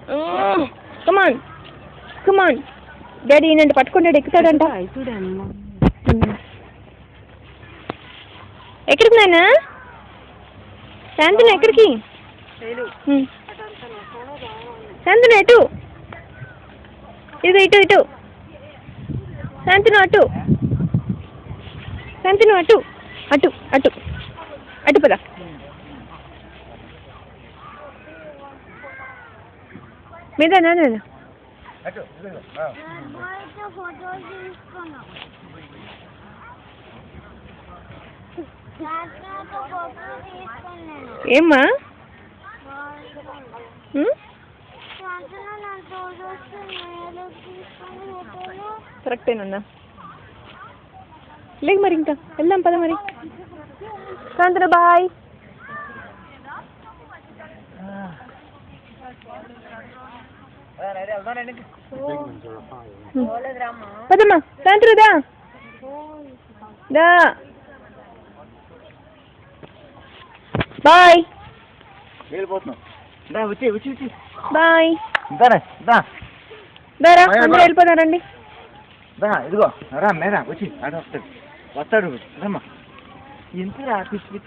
కమాన్ come on daddy ఏంటంటే పట్టుకున్నాడు ఎక్కుతాడంట. ఎక్కడికి నాయనా శాంతిని ఎక్కడికి శాంతిని ఎటు ఇది ఇటు ఇటు శాంతిని అటు శాంతిని అటు అటు అటు అటు పద మీదేనా నేను ఏమ్మా కరెక్టేనన్నా లేదు మరి ఇంకా వెళ్దాం పద మరి సాయంత్రం బాయ్ పదమ్మా సాయంత్రం దా దా బాయ్ బాయ్ దారా అందరూ వెళ్ళిపోతారండి. ఇదిగో రా మేరా వచ్చి ఆడ వస్తాడు రమ్మా ఎంతరా పిచ్చి పిచ్చి